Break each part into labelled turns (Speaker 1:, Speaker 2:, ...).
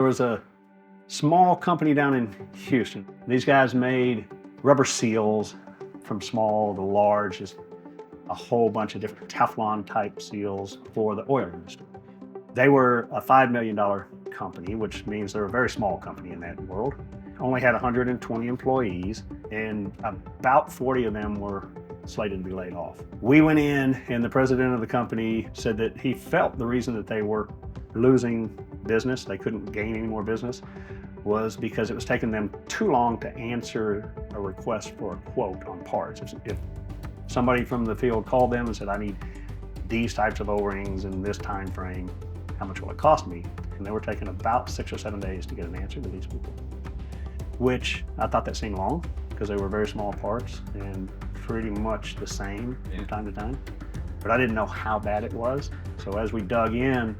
Speaker 1: There was a small company down in Houston. These guys made rubber seals from small to large, just a whole bunch of different Teflon type seals for the oil industry. They were a $5 million company, which means they're a very small company in that world. Only had 120 employees, and about 40 of them were slated to be laid off. We went in, and the president of the company said that he felt the reason that they were losing business, they couldn't gain any more business, was because it was taking them too long to answer a request for a quote on parts. If somebody from the field called them and said, I need these types of O-rings in this time frame, how much will it cost me? And they were taking about 6 or 7 days to get an answer to these people, which I thought that seemed long because they were very small parts and pretty much the same from time to time. But I didn't know how bad it was. So as we dug in,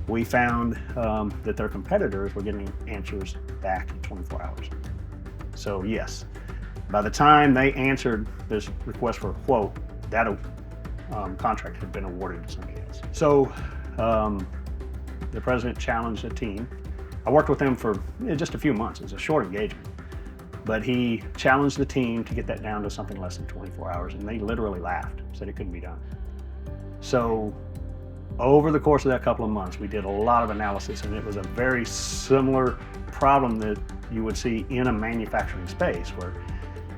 Speaker 1: we found that their competitors were getting answers back in 24 hours. So yes, by the time they answered this request for a quote, that contract had been awarded to somebody else. So the president challenged the team. I worked with him for just a few months. It was a short engagement, but he challenged the team to get that down to something less than 24 hours, and they literally laughed, said it couldn't be done. So over the course of that couple of months, we did a lot of analysis, and it was a very similar problem that you would see in a manufacturing space where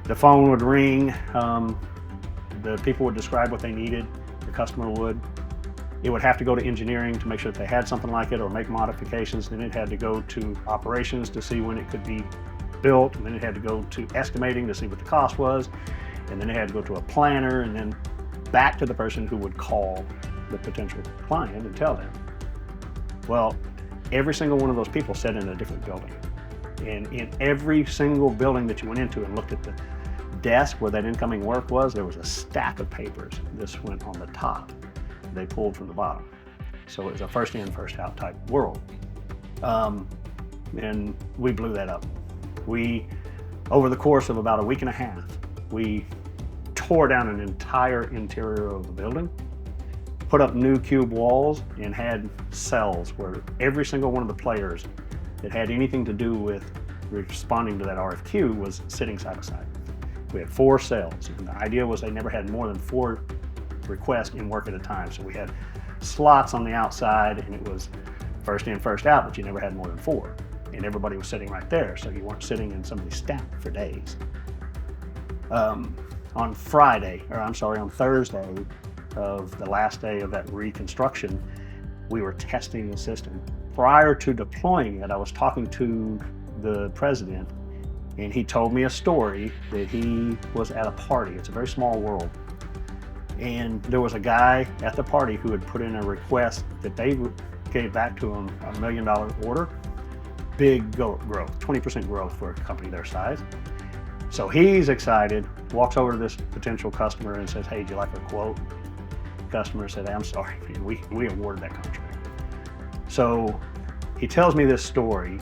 Speaker 1: the phone would ring, the people would describe what they needed, the customer would. It would have to go to engineering to make sure that they had something like it or make modifications. Then it had to go to operations to see when it could be built. And then it had to go to estimating to see what the cost was. And then it had to go to a planner and then back to the person who would call the potential client and tell them. Well, every single one of those people sat in a different building. And in every single building that you went into and looked at the desk where that incoming work was, there was a stack of papers. This went on the top. They pulled from the bottom. So it was a first in, first out type world. And we blew that up. Over the course of about a week and a half, we tore down an entire interior of the building, put up new cube walls, and had cells where every single one of the players that had anything to do with responding to that RFQ was sitting side by side. We had 4 cells, and the idea was they never had more than 4 requests in work at a time. So we had slots on the outside, and it was first in, first out, but you never had more than 4. And everybody was sitting right there, so you weren't sitting in somebody's stack for days. On Thursday of the last day of that reconstruction, we were testing the system. Prior to deploying it, I was talking to the president, and he told me a story that he was at a party. It's a very small world. And there was a guy at the party who had put in a request that they gave back to him $1 million order. Big growth, 20% growth for a company their size. So he's excited, walks over to this potential customer and says, hey, do you like a quote? The customer said, I'm sorry, we awarded that contract. So he tells me this story,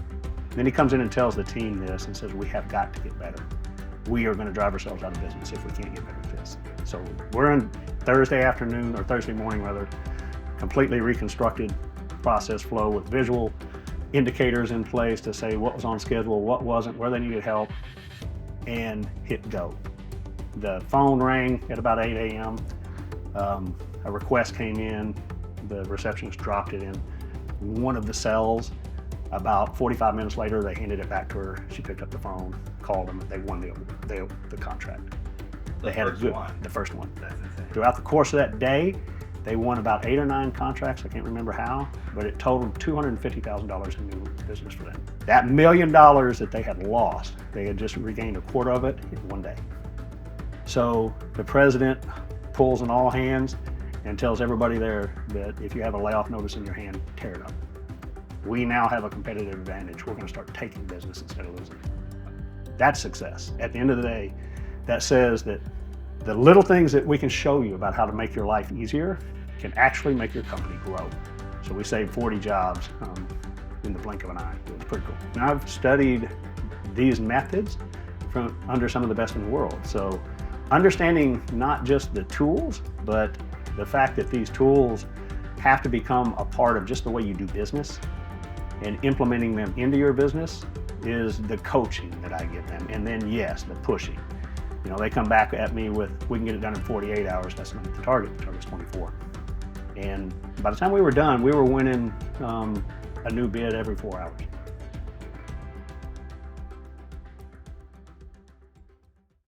Speaker 1: then he comes in and tells the team this and says, we have got to get better. We are going to drive ourselves out of business if we can't get better at this. So we're in Thursday afternoon, or Thursday morning rather, completely reconstructed process flow with visual indicators in place to say what was on schedule, what wasn't, where they needed help, and hit go. The phone rang at about 8 a.m. A request came in, the receptionist dropped it in one of the cells. About 45 minutes later, they handed it back to her. She picked up the phone, called them, and they won the contract. The first one.
Speaker 2: That's insane.
Speaker 1: Throughout the course of that day, they won about 8 or 9 contracts. I can't remember how, but it totaled $250,000 in new business for them. That $1 million that they had lost, they had just regained a quarter of it in one day. So the president pulls an all hands and tells everybody there that if you have a layoff notice in your hand, tear it up. We now have a competitive advantage. We're going to start taking business instead of losing. That's success. At the end of the day, that says that the little things that we can show you about how to make your life easier can actually make your company grow. So we saved 40 jobs in the blink of an eye. It was pretty cool. And I've studied these methods from under some of the best in the world. So understanding not just the tools, but the fact that these tools have to become a part of just the way you do business and implementing them into your business is the coaching that I give them. And then yes, the pushing. You know, they come back at me with, we can get it done in 48 hours. That's not the target. The target's 24. And by the time we were done, we were winning a new bid every 4 hours.